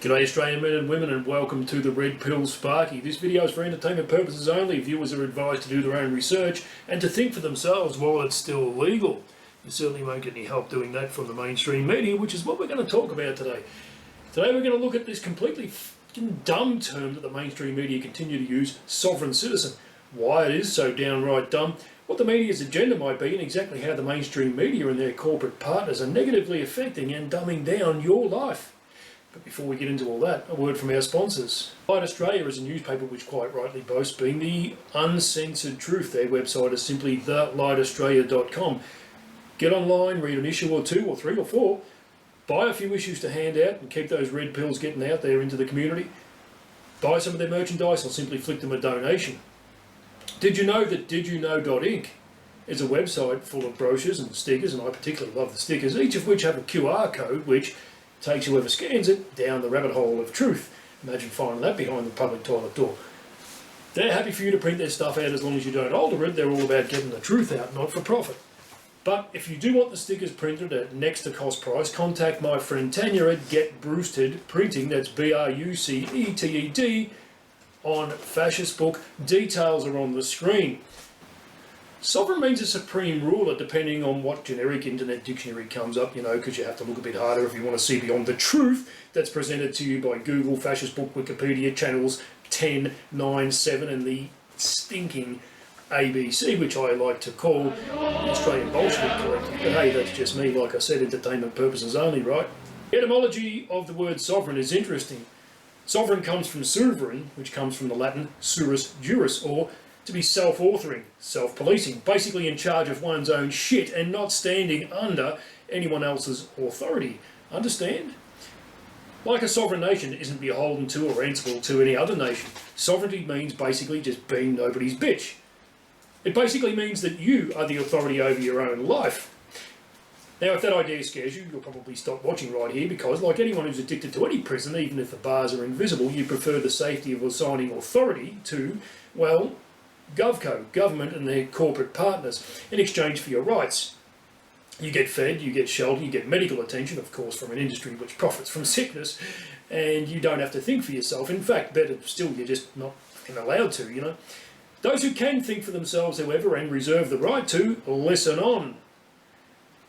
G'day Australian men and women, and welcome to the Red Pill Sparky. This video is for entertainment purposes only. Viewers are advised to do their own research and to think for themselves while it's still legal. You certainly won't get any help doing that from the mainstream media, which is what we're going to talk about today. Today we're going to look at this completely f***ing dumb term that the mainstream media continue to use, sovereign citizen. Why it is so downright dumb, what the media's agenda might be, and exactly how the mainstream media and their corporate partners are negatively affecting and dumbing down your life. But before we get into all that, a word from our sponsors. Light Australia is a newspaper which quite rightly boasts being the uncensored truth. Their website is simply thelightaustralia.com. Get online, read an issue or two or three or four, buy a few issues to hand out and keep those red pills getting out there into the community. Buy some of their merchandise or simply flick them a donation. Did you know that didyouknow.inc is a website full of brochures and stickers, and I particularly love the stickers, each of which have a QR code which takes whoever scans it down the rabbit hole of truth. Imagine finding that behind the public toilet door. They're happy for you to print their stuff out as long as you don't alter it. They're all about getting the truth out, not for profit. But if you do want the stickers printed at next to cost price, contact my friend Tanya at Get Bruceted Printing, that's BRUCETED, on Fascist Book. Details are on the screen. Sovereign means a supreme ruler, depending on what generic internet dictionary comes up, because you have to look a bit harder if you want to see beyond the truth that's presented to you by Google, Fascist Book, Wikipedia, channels 10, 9, 7, and the stinking ABC, which I like to call the Australian Bolshevik Collective. But hey, that's just me, like I said, entertainment purposes only, right? The etymology of the word sovereign is interesting. Sovereign comes from sovereign, which comes from the Latin surus juris, or to be self-authoring, self-policing, basically in charge of one's own shit and not standing under anyone else's authority. Understand? Like a sovereign nation isn't beholden to or answerable to any other nation. Sovereignty means basically just being nobody's bitch. It basically means that you are the authority over your own life. Now, if that idea scares you, you'll probably stop watching right here because, like anyone who's addicted to any prison, even if the bars are invisible, you prefer the safety of assigning authority to, well, GovCo, government and their corporate partners, in exchange for your rights. You get fed, you get shelter, you get medical attention, of course, from an industry which profits from sickness, and you don't have to think for yourself. In fact, better still, you're just not allowed to, Those who can think for themselves, however, and reserve the right to, listen on.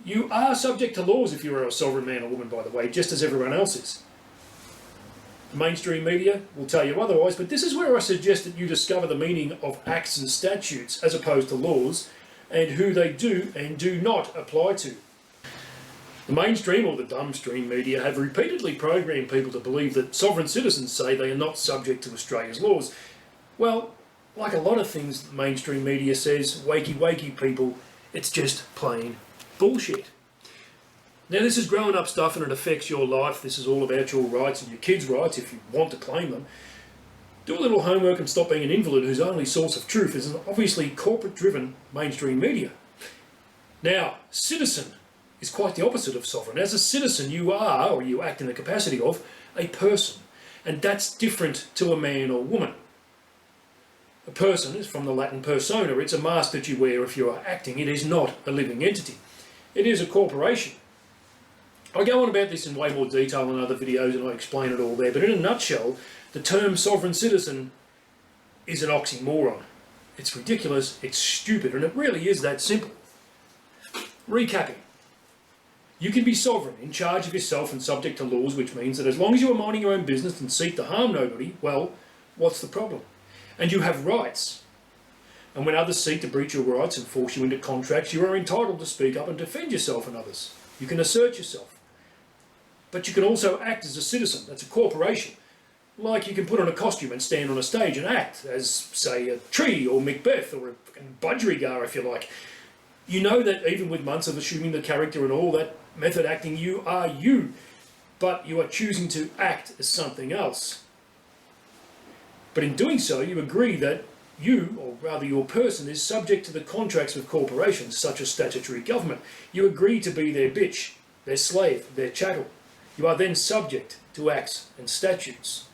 You are subject to laws if you're a sovereign man or woman, by the way, just as everyone else is. The mainstream media will tell you otherwise, but this is where I suggest that you discover the meaning of acts and statutes as opposed to laws, and who they do and do not apply to. The mainstream or the dumbstream media have repeatedly programmed people to believe that sovereign citizens say they are not subject to Australia's laws. Well, like a lot of things the mainstream media says, wakey wakey people, it's just plain bullshit. Now, this is growing up stuff and it affects your life. This is all about your rights and your kids' rights if you want to claim them. Do a little homework and stop being an invalid whose only source of truth is an obviously corporate-driven mainstream media. Now, citizen is quite the opposite of sovereign. As a citizen, you are, or you act in the capacity of, a person. And that's different to a man or woman. A person is from the Latin persona. It's a mask that you wear if you are acting. It is not a living entity. It is a corporation. I go on about this in way more detail in other videos and I explain it all there, but in a nutshell, the term sovereign citizen is an oxymoron. It's ridiculous, it's stupid, and it really is that simple. Recapping. You can be sovereign, in charge of yourself and subject to laws, which means that as long as you are minding your own business and seek to harm nobody, well, what's the problem? And you have rights. And when others seek to breach your rights and force you into contracts, you are entitled to speak up and defend yourself and others. You can assert yourself. But you can also act as a citizen. That's a corporation. Like you can put on a costume and stand on a stage and act as, say, a tree or Macbeth or a budgerigar, if you like. You know that even with months of assuming the character and all that method acting, you are you. But you are choosing to act as something else. But in doing so, you agree that you, or rather your person, is subject to the contracts with corporations, such as statutory government. You agree to be their bitch, their slave, their chattel. You are then subject to acts and statutes.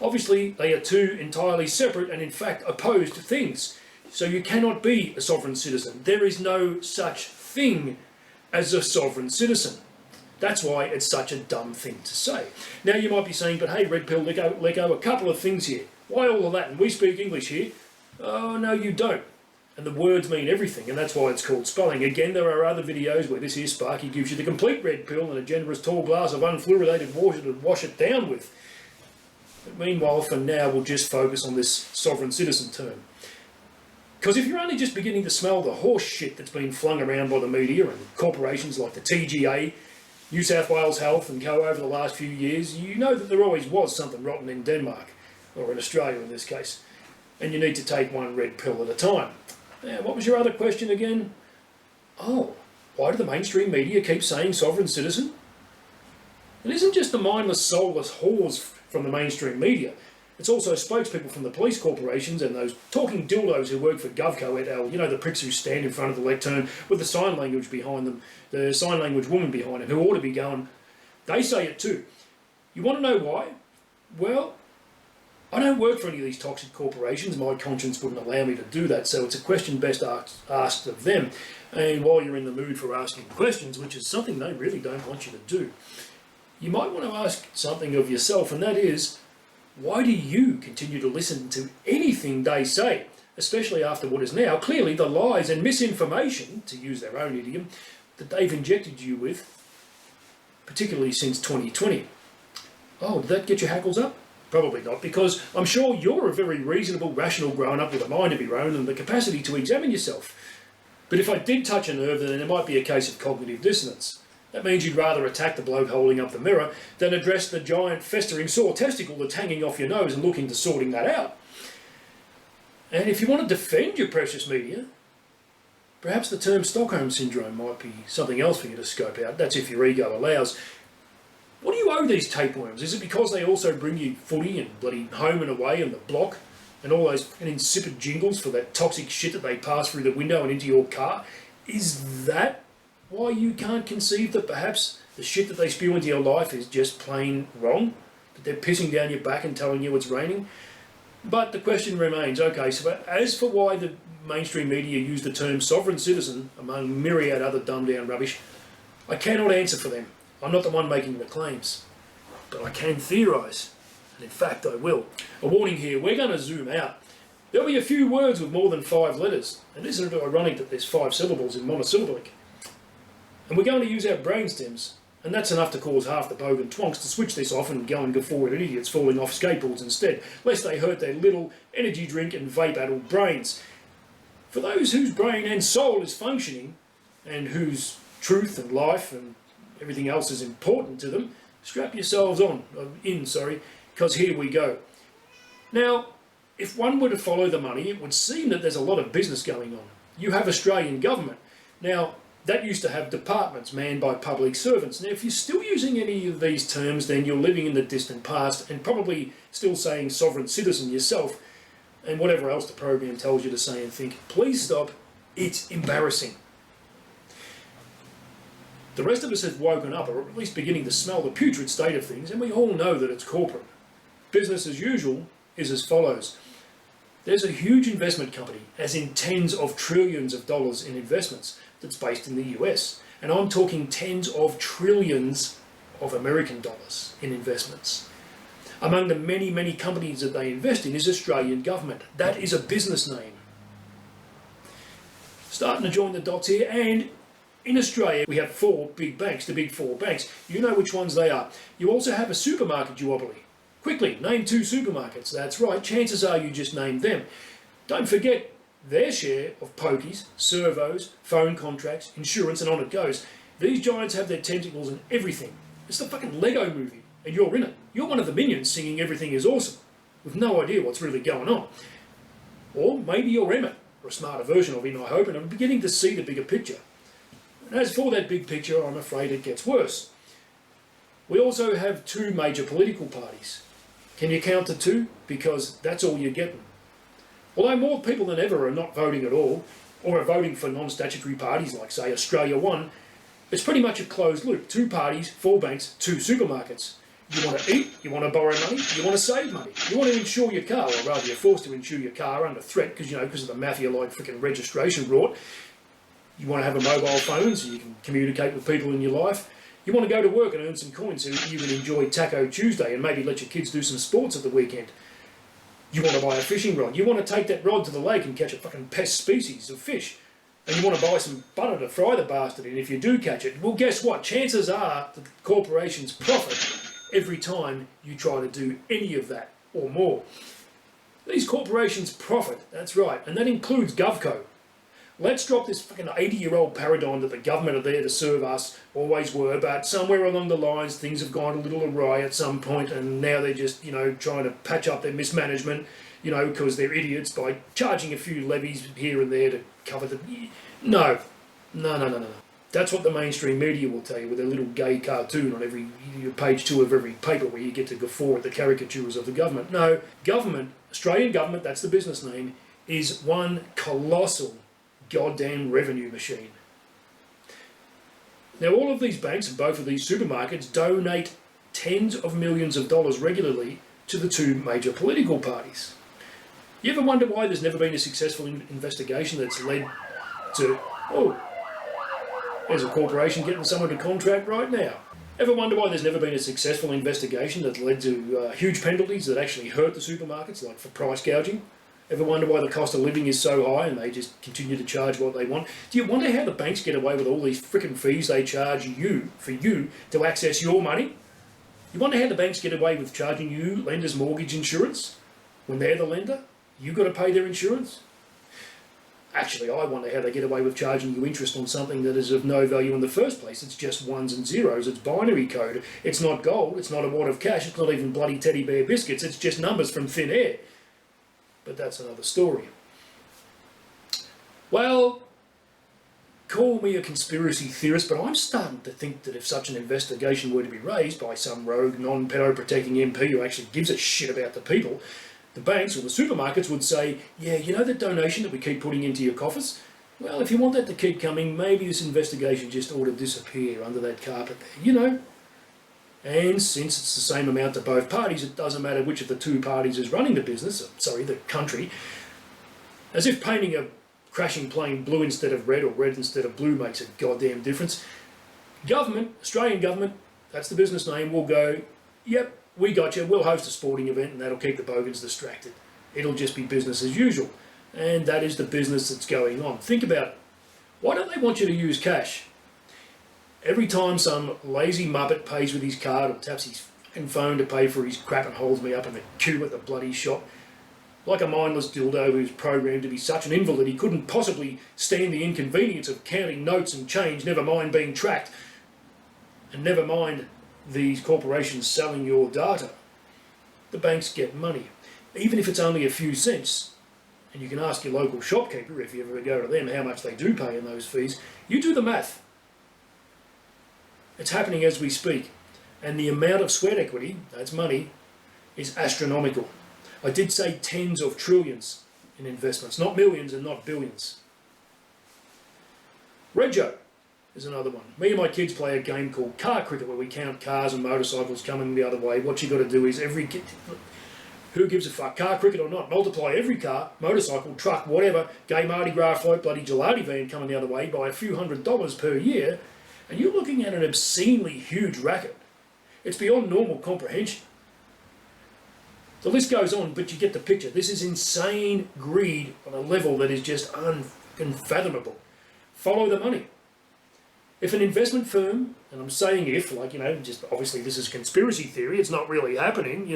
Obviously, they are two entirely separate and in fact opposed things. So you cannot be a sovereign citizen. There is no such thing as a sovereign citizen. That's why it's such a dumb thing to say. Now you might be saying, but hey, Red Pill, let go a couple of things here. Why all of that? And we speak English here. Oh, no, you don't. And the words mean everything, and that's why it's called spelling. Again, there are other videos where this here Sparky gives you the complete red pill and a generous tall glass of unfluoridated water to wash it down with. But meanwhile, for now, we'll just focus on this sovereign citizen term. Because if you're only just beginning to smell the horse shit that's been flung around by the media and corporations like the TGA, New South Wales Health and Co over the last few years, you know that there always was something rotten in Denmark, or in Australia in this case, and you need to take one red pill at a time. Now, what was your other question again? Oh, why do the mainstream media keep saying sovereign citizen? It isn't just the mindless, soulless whores from the mainstream media. It's also spokespeople from the police corporations and those talking dildos who work for GovCo et al. You know, the pricks who stand in front of the lectern with the sign language behind them, the sign language woman behind them, who ought to be going, they say it too. You want to know why? Well, I don't work for any of these toxic corporations. My conscience wouldn't allow me to do that, so it's a question best asked of them. And while you're in the mood for asking questions, which is something they really don't want you to do, you might want to ask something of yourself, and that is, why do you continue to listen to anything they say, especially after what is now clearly the lies and misinformation, to use their own idiom, that they've injected you with, particularly since 2020? Oh, did that get your hackles up? Probably not, because I'm sure you're a very reasonable, rational grown-up with a mind of your own and the capacity to examine yourself. But if I did touch a nerve, then it might be a case of cognitive dissonance. That means you'd rather attack the bloke holding up the mirror than address the giant festering sore testicle that's hanging off your nose and look into sorting that out. And if you want to defend your precious media, perhaps the term Stockholm Syndrome might be something else for you to scope out. That's if your ego allows. What do you owe these tapeworms? Is it because they also bring you footy and bloody Home and Away and The Block and all those insipid jingles for that toxic shit that they pass through the window and into your car? Is that why you can't conceive that perhaps the shit that they spew into your life is just plain wrong? That they're pissing down your back and telling you it's raining? But the question remains, okay, so as for why the mainstream media use the term sovereign citizen among myriad other dumbed down rubbish, I cannot answer for them. I'm not the one making the claims, but I can theorise, and in fact I will. A warning here, we're going to zoom out. There'll be a few words with more than 5 letters, and isn't it ironic that there's 5 syllables in monosyllabic? And we're going to use our brain stems, and that's enough to cause half the bogan twonks to switch this off and go and guffaw at idiots falling off skateboards instead, lest they hurt their little energy drink and vape-addled brains. For those whose brain and soul is functioning, and whose truth and life and everything else is important to them, strap yourselves in, because here we go. Now, if one were to follow the money, it would seem that there's a lot of business going on. You have Australian government. Now, that used to have departments manned by public servants. Now, if you're still using any of these terms, then you're living in the distant past and probably still saying sovereign citizen yourself and whatever else the program tells you to say and think. Please stop. It's embarrassing. The rest of us have woken up, or at least beginning to smell the putrid state of things, and we all know that it's corporate. Business as usual is as follows. There's a huge investment company, as in tens of trillions of dollars in investments, that's based in the US. And I'm talking tens of trillions of American dollars in investments. Among the many, many companies that they invest in is Australian government. That is a business name. Starting to join the dots here, and in Australia we have 4 big banks, the big 4 banks. You know which ones they are. You also have a supermarket duopoly. Quickly, name 2 supermarkets. That's right, chances are you just named them. Don't forget their share of pokies, servos, phone contracts, insurance, and on it goes. These giants have their tentacles in everything. It's the fucking Lego movie, and you're in it. You're one of the minions singing everything is awesome, with no idea what's really going on. Or maybe you're Emmett, or a smarter version of him, I hope, and I'm beginning to see the bigger picture. And as for that big picture, I'm afraid it gets worse. We also have 2 major political parties. Can you count to 2? Because that's all you're getting. Although more people than ever are not voting at all, or are voting for non-statutory parties like, say, Australia One, it's pretty much a closed loop. 2 parties, 4 banks, 2 supermarkets. You want to eat, you want to borrow money, you want to save money. You want to insure your car, or rather you're forced to insure your car under threat because of the mafia-like freaking registration rort. You want to have a mobile phone so you can communicate with people in your life. You want to go to work and earn some coins so you can enjoy Taco Tuesday and maybe let your kids do some sports at the weekend. You want to buy a fishing rod. You want to take that rod to the lake and catch a fucking pest species of fish. And you want to buy some butter to fry the bastard in if you do catch it. Well, guess what? Chances are that the corporations profit every time you try to do any of that or more. These corporations profit, that's right, and that includes GovCo. Let's drop this fucking 80-year-old paradigm that the government are there to serve us, always were, but somewhere along the lines things have gone a little awry at some point and now they're just, trying to patch up their mismanagement, because they're idiots by charging a few levies here and there to cover the... No. That's what the mainstream media will tell you with their little gay cartoon on every page 2 of every paper where you get to guffaw at the caricatures of the government. No, government, Australian government, that's the business name, is one colossal goddamn revenue machine. Now all of these banks and both of these supermarkets donate tens of millions of dollars regularly to the 2 major political parties. You ever wonder why there's never been a successful investigation that's led to... Oh, there's a corporation getting someone to contract right now. Ever wonder why there's never been a successful investigation that's led to huge penalties that actually hurt the supermarkets, like for price gouging? Ever wonder why the cost of living is so high and they just continue to charge what they want? Do you wonder how the banks get away with all these frickin' fees they charge you, for you, to access your money? You wonder how the banks get away with charging you lenders' mortgage insurance when they're the lender? You got to pay their insurance? Actually, I wonder how they get away with charging you interest on something that is of no value in the first place. It's just ones and zeros. It's binary code. It's not gold. It's not a wad of cash. It's not even bloody teddy bear biscuits. It's just numbers from thin air. But that's another story. Well, call me a conspiracy theorist, but I'm starting to think that if such an investigation were to be raised by some rogue, non-pedo-protecting MP who actually gives a shit about the people, the banks or the supermarkets would say, yeah, you know the donation that we keep putting into your coffers? Well, if you want that to keep coming, maybe this investigation just ought to disappear under that carpet there, And since it's the same amount to both parties, it doesn't matter which of the 2 parties is running the business, the country. As if painting a crashing plane blue instead of red or red instead of blue makes a goddamn difference. Government, Australian government, that's the business name, will go, yep, we got you, we'll host a sporting event and that'll keep the bogans distracted. It'll just be business as usual. And that is the business that's going on. Think about it. Why don't they want you to use cash? Every time some lazy muppet pays with his card or taps his fucking phone to pay for his crap and holds me up in the queue at the bloody shop, like a mindless dildo who's programmed to be such an invalid he couldn't possibly stand the inconvenience of counting notes and change, never mind being tracked, and never mind these corporations selling your data. The banks get money, even if it's only a few cents. And you can ask your local shopkeeper, if you ever go to them, how much they do pay in those fees. You do the math. It's happening as we speak. And the amount of sweat equity, that's money, is astronomical. I did say tens of trillions in investments, not millions and not billions. Rego is another one. Me and my kids play a game called car cricket where we count cars and motorcycles coming the other way. What you got to do is who gives a fuck, car cricket or not, multiply every car, motorcycle, truck, whatever, gay Mardi Gras float, bloody gelati van coming the other way by a few $100s per year, and you're looking at an obscenely huge racket. It's beyond normal comprehension. The list goes on, but you get the picture. This is insane greed on a level that is just unfathomable. Follow the money. If an investment firm, and I'm saying if, just obviously this is conspiracy theory, it's not really happening,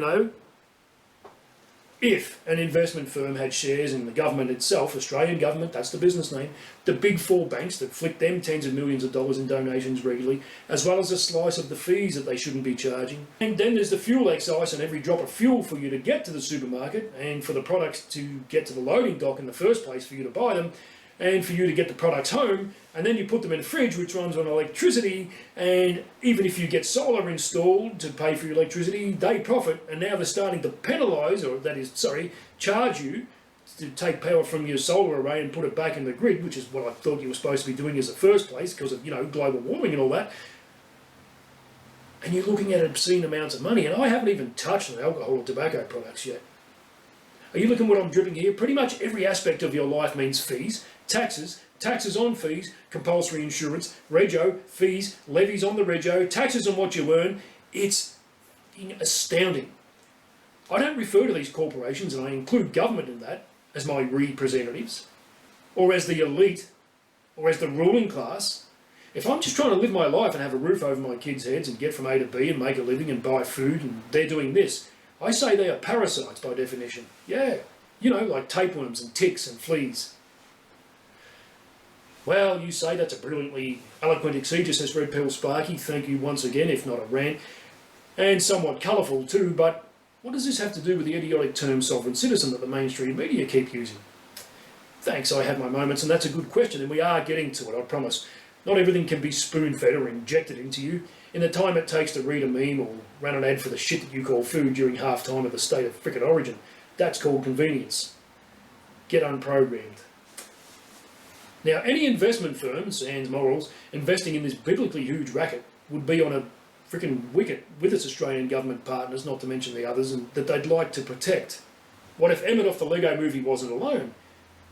If an investment firm had shares in the government itself, Australian government, that's the business name, the big 4 banks that flick them tens of millions of dollars in donations regularly, as well as a slice of the fees that they shouldn't be charging. And then there's the fuel excise on every drop of fuel for you to get to the supermarket, and for the products to get to the loading dock in the first place for you to buy them, and for you to get the products home, and then you put them in a fridge which runs on electricity, and even if you get solar installed to pay for your electricity, they profit, and now they're starting to penalise, charge you to take power from your solar array and put it back in the grid, which is what I thought you were supposed to be doing as the first place because of, global warming and all that. And you're looking at obscene amounts of money, and I haven't even touched on alcohol or tobacco products yet. Are you looking what I'm dripping here? Pretty much every aspect of your life means fees, taxes, taxes on fees, compulsory insurance, rego, fees, levies on the rego, taxes on what you earn. It's astounding. I don't refer to these corporations, and I include government in that, as my representatives, or as the elite, or as the ruling class. If I'm just trying to live my life and have a roof over my kids' heads and get from A to B and make a living and buy food, and they're doing this, I say they are parasites by definition. Yeah, you know, like tapeworms and ticks and fleas. Well, you say that's a brilliantly eloquent exegesis, says Red Pill Sparky. Thank you once again, if not a rant. And somewhat colourful too, but what does this have to do with the idiotic term sovereign citizen that the mainstream media keep using? Thanks, I have my moments, and that's a good question, and we are getting to it, I promise. Not everything can be spoon-fed or injected into you. In the time it takes to read a meme or run an ad for the shit that you call food during half-time of the State of Frickin' Origin, that's called convenience. Get unprogrammed. Now, any investment firm, sans morals, investing in this biblically huge racket would be on a frickin' wicket with its Australian government partners, not to mention the others, and that they'd like to protect. What if Emmett off the Lego Movie wasn't alone?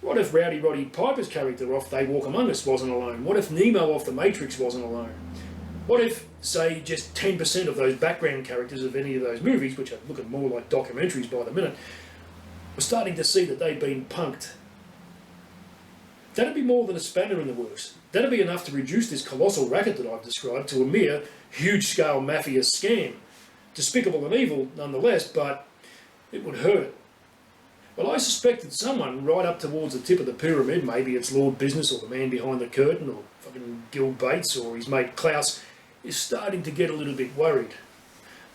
What if Rowdy Roddy Piper's character off They Walk Among Us wasn't alone? What if Nemo off The Matrix wasn't alone? What if, say, just 10% of those background characters of any of those movies, which are looking more like documentaries by the minute, were starting to see that they'd been punked? That'd be more than a spanner in the works. That'd be enough to reduce this colossal racket that I've described to a mere huge-scale mafia scam. Despicable and evil, nonetheless, but it would hurt. Well, I suspect that someone right up towards the tip of the pyramid, maybe it's Lord Business or the man behind the curtain or fucking Gil Bates or his mate Klaus, is starting to get a little bit worried.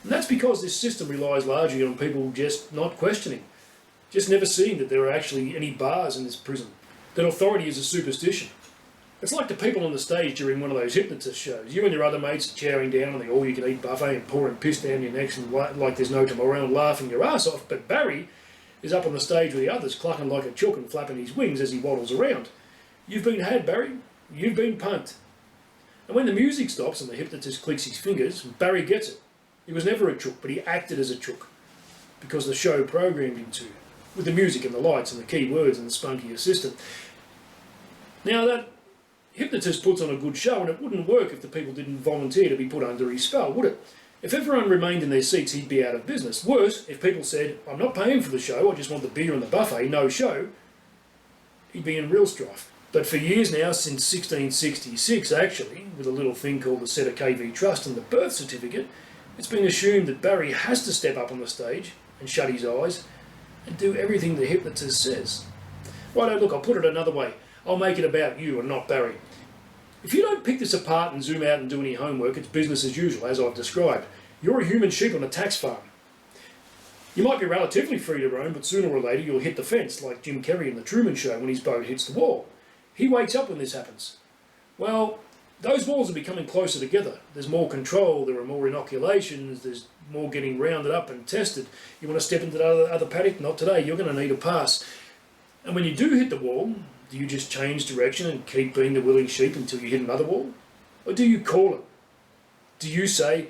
And that's because this system relies largely on people just not questioning, just never seeing that there are actually any bars in this prison, that authority is a superstition. It's like the people on the stage during one of those hypnotist shows. You and your other mates are chowing down on the all-you-can-eat buffet and pouring piss down your necks and like there's no tomorrow and laughing your ass off, but Barry is up on the stage with the others, clucking like a chook and flapping his wings as he waddles around. You've been had, Barry. You've been punked. And when the music stops and the hypnotist clicks his fingers, Barry gets it. He was never a chook, but he acted as a chook, because the show programmed him to, with the music and the lights and the key words and the spunky assistant. Now that hypnotist puts on a good show, and it wouldn't work if the people didn't volunteer to be put under his spell, would it? If everyone remained in their seats, he'd be out of business. Worse, if people said, I'm not paying for the show, I just want the beer and the buffet, no show, he'd be in real strife. But for years now, since 1666 actually, with a little thing called the Setter KV Trust and the birth certificate, it's been assumed that Barry has to step up on the stage and shut his eyes and do everything the hypnotist says. Righto, look, I'll put it another way. I'll make it about you and not Barry. If you don't pick this apart and zoom out and do any homework, it's business as usual, as I've described. You're a human sheep on a tax farm. You might be relatively free to roam, but sooner or later you'll hit the fence, like Jim Carrey in The Truman Show when his boat hits the wall. He wakes up when this happens. Well, those walls are becoming closer together. There's more control, there are more inoculations, there's more getting rounded up and tested. You want to step into the other paddock? Not today, you're going to need a pass. And when you do hit the wall, do you just change direction and keep being the willing sheep until you hit another wall? Or do you call it? Do you say,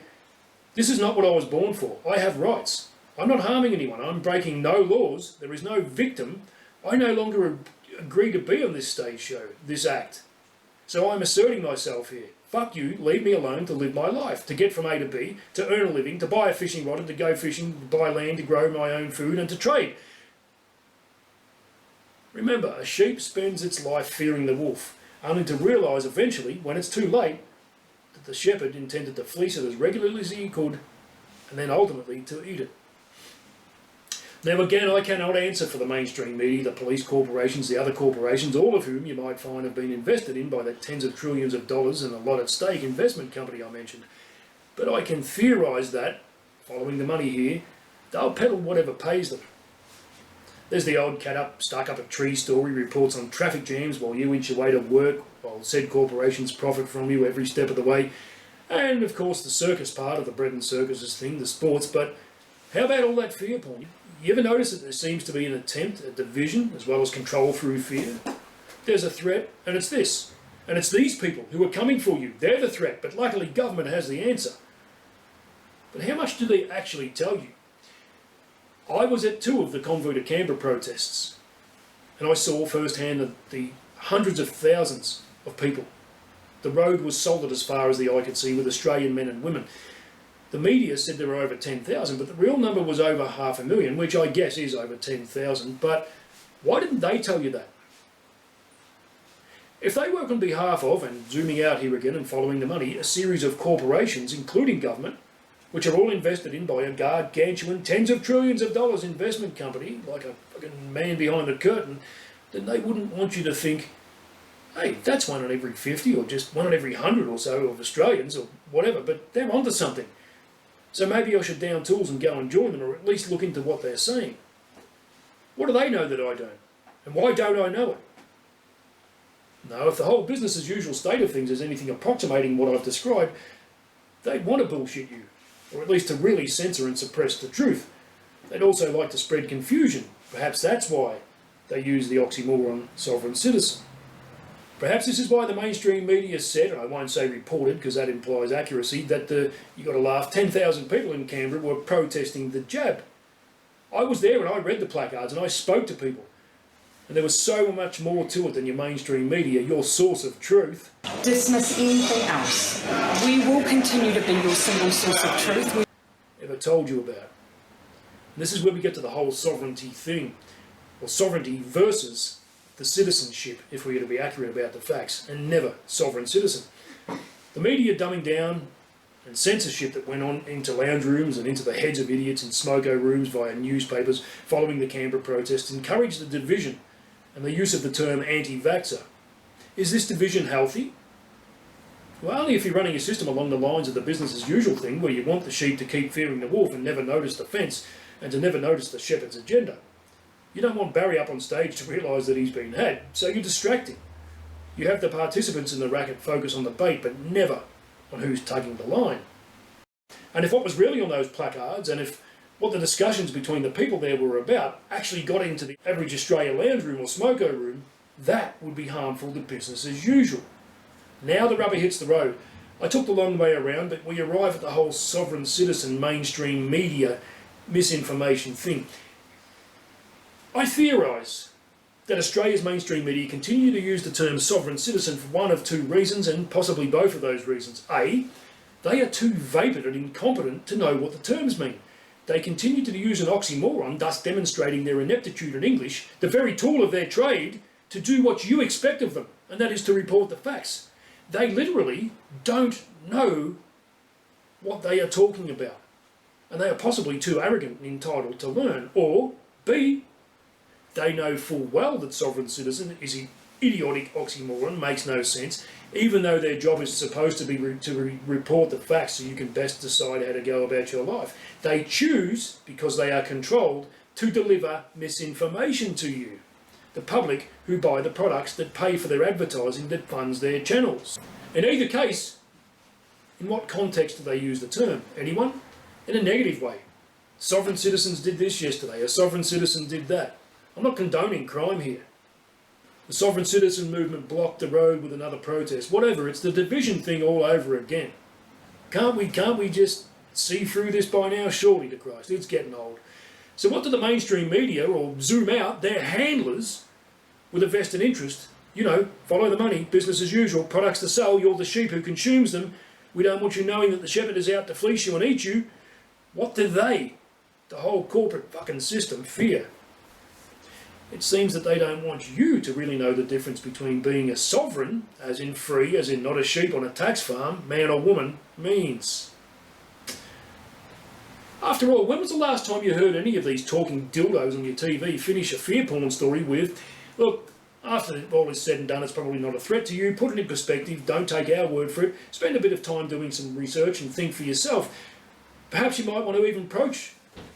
this is not what I was born for, I have rights. I'm not harming anyone, I'm breaking no laws, there is no victim, I no longer agree to be on this stage show, this act. So I'm asserting myself here. Fuck you, leave me alone to live my life, to get from A to B, to earn a living, to buy a fishing rod and to go fishing, to buy land, to grow my own food and to trade. Remember, a sheep spends its life fearing the wolf, only to realise eventually, when it's too late, that the shepherd intended to fleece it as regularly as he could, and then ultimately to eat it. Now again, I cannot answer for the mainstream media, the police corporations, the other corporations, all of whom you might find have been invested in by the tens of trillions of dollars and a lot at stake investment company I mentioned. But I can theorise that, following the money here, they'll peddle whatever pays them. There's the old stuck up a tree story, reports on traffic jams while you inch your way to work, while said corporations profit from you every step of the way. And of course the circus part of the bread and circuses thing, the sports, but how about all that fear porn? You ever notice that there seems to be an attempt at division as well as control through fear? There's a threat, and it's this. And it's these people who are coming for you. They're the threat, but luckily government has the answer. But how much do they actually tell you? I was at 2 of the Convoy to Canberra protests, and I saw firsthand the hundreds of thousands of people. The road was solid as far as the eye could see, with Australian men and women. The media said there were over 10,000, but the real number was over 500,000, which I guess is over 10,000. But why didn't they tell you that? If they work on behalf of, and zooming out here again and following the money, a series of corporations, including government, which are all invested in by a gargantuan tens of trillions of dollars investment company, like a fucking man behind the curtain, then they wouldn't want you to think, hey, that's 1 in every 50 or just 1 in every 100 or so of Australians or whatever, but they're onto something. So maybe I should down tools and go and join them, or at least look into what they're saying. What do they know that I don't? And why don't I know it? No, if the whole business as usual state of things is anything approximating what I've described, they'd want to bullshit you, or at least to really censor and suppress the truth. They'd also like to spread confusion. Perhaps that's why they use the oxymoron sovereign citizen. Perhaps this is why the mainstream media said, and I won't say reported because that implies accuracy, that you got to laugh, 10,000 people in Canberra were protesting the jab. I was there and I read the placards and I spoke to people. And there was so much more to it than your mainstream media, your source of truth. Dismiss anything else. We will continue to be your single source of truth. Ever told you about. And this is where we get to the whole sovereignty thing, or sovereignty versus the citizenship, if we are to be accurate about the facts, and never sovereign citizen. The media dumbing down and censorship that went on into lounge rooms and into the heads of idiots in smoko rooms via newspapers following the Canberra protests encouraged the division and the use of the term anti-vaxxer. Is this division healthy? Well, only if you're running a system along the lines of the business as usual thing, where you want the sheep to keep fearing the wolf and never notice the fence, and to never notice the shepherd's agenda. You don't want Barry up on stage to realise that he's been had, so you distract him. You have the participants in the racket focus on the bait, but never on who's tugging the line. And if what was really on those placards, and if what the discussions between the people there were about, actually got into the average Australia lounge room or smoko room, that would be harmful to business as usual. Now the rubber hits the road. I took the long way around, but we arrive at the whole sovereign citizen mainstream media misinformation thing. I theorise that Australia's mainstream media continue to use the term sovereign citizen for one of 2 reasons, and possibly both of those reasons. A, they are too vapid and incompetent to know what the terms mean. They continue to use an oxymoron, thus demonstrating their ineptitude in English, the very tool of their trade, to do what you expect of them, and that is to report the facts. They literally don't know what they are talking about, and they are possibly too arrogant and entitled to learn. Or B, they know full well that sovereign citizen is an idiotic oxymoron, makes no sense, even though their job is supposed to be to report the facts so you can best decide how to go about your life. They choose, because they are controlled, to deliver misinformation to you, the public who buy the products that pay for their advertising that funds their channels. In either case, in what context do they use the term? Anyone? In a negative way. Sovereign citizens did this yesterday, a sovereign citizen did that. I'm not condoning crime here. The sovereign citizen movement blocked the road with another protest. Whatever, it's the division thing all over again. Can't we just see through this by now? Surely to Christ, it's getting old. So what do the mainstream media, or zoom out, their handlers with a vested interest, follow the money, business as usual, products to sell, you're the sheep who consumes them, we don't want you knowing that the shepherd is out to fleece you and eat you. What do they, the whole corporate fucking system, fear? It seems that they don't want you to really know the difference between being a sovereign, as in free, as in not a sheep on a tax farm, man or woman, means. After all, when was the last time you heard any of these talking dildos on your TV finish a fear porn story with, look, after all is said and done, it's probably not a threat to you, put it in perspective, don't take our word for it, spend a bit of time doing some research and think for yourself. Perhaps you might want to even approach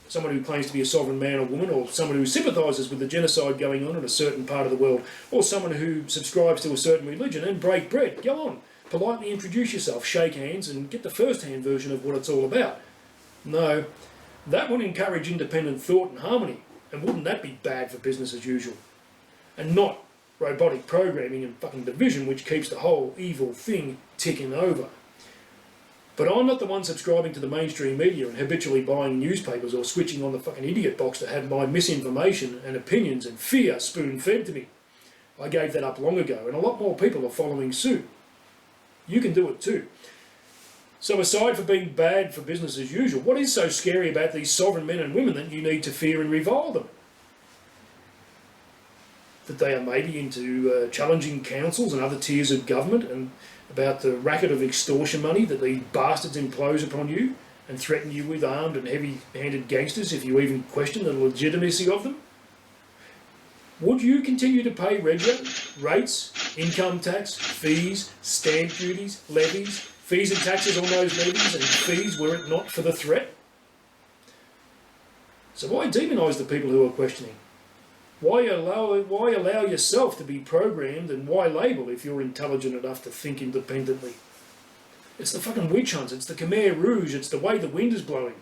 someone who claims to be a sovereign man or woman, or someone who sympathises with the genocide going on in a certain part of the world, or someone who subscribes to a certain religion, and break bread. Go on, politely introduce yourself, shake hands, and get the first-hand version of what it's all about. No, that would encourage independent thought and harmony, and wouldn't that be bad for business as usual? And not robotic programming and fucking division, which keeps the whole evil thing ticking over. But I'm not the one subscribing to the mainstream media and habitually buying newspapers or switching on the fucking idiot box to have my misinformation and opinions and fear spoon-fed to me. I gave that up long ago, and a lot more people are following suit. You can do it too. So aside from being bad for business as usual, what is so scary about these sovereign men and women that you need to fear and revile them? That they are maybe into challenging councils and other tiers of government, and about the racket of extortion money that these bastards impose upon you and threaten you with armed and heavy-handed gangsters if you even question the legitimacy of them? Would you continue to pay regular rates, income tax, fees, stamp duties, levies, fees and taxes on those levies and fees were it not for the threat? So why demonise the people who are questioning? Why allow yourself to be programmed, and why label if you're intelligent enough to think independently? It's the fucking witch hunts, it's the Khmer Rouge, it's the way the wind is blowing.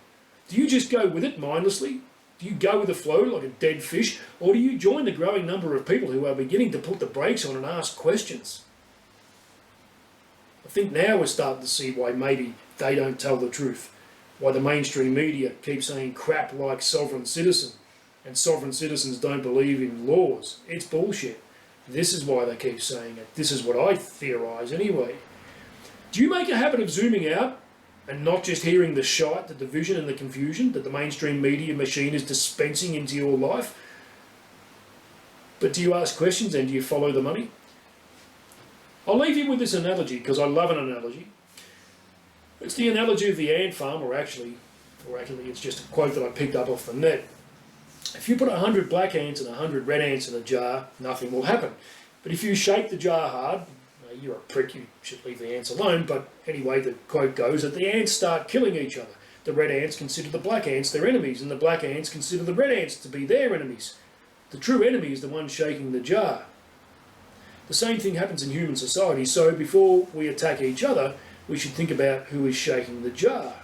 Do you just go with it mindlessly? Do you go with the flow like a dead fish? Or do you join the growing number of people who are beginning to put the brakes on and ask questions? I think now we're starting to see why maybe they don't tell the truth. Why the mainstream media keeps saying crap like sovereign citizen, and sovereign citizens don't believe in laws. It's bullshit. This is why they keep saying it. This is what I theorise anyway. Do you make a habit of zooming out and not just hearing the shite, the division and the confusion that the mainstream media machine is dispensing into your life? But do you ask questions and do you follow the money? I'll leave you with this analogy because I love an analogy. It's the analogy of the ant farm, or actually it's just a quote that I picked up off the net. If you put 100 black ants and 100 red ants in a jar, nothing will happen. But if you shake the jar hard, you're a prick, you should leave the ants alone, but anyway, the quote goes that the ants start killing each other. The red ants consider the black ants their enemies, and the black ants consider the red ants to be their enemies. The true enemy is the one shaking the jar. The same thing happens in human society, so before we attack each other, we should think about who is shaking the jar.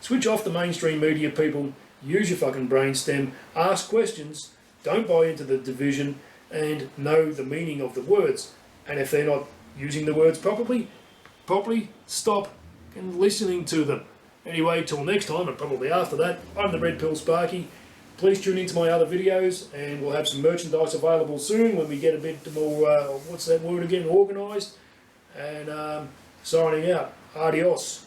Switch off the mainstream media, people. Use your fucking brainstem. Ask questions. Don't buy into the division, and know the meaning of the words. And if they're not using the words properly, stop and listening to them. Anyway, till next time, and probably after that, I'm the Red Pill Sparky. Please tune into my other videos, and we'll have some merchandise available soon when we get a bit more, what's that word again, organised. And signing out. Adios.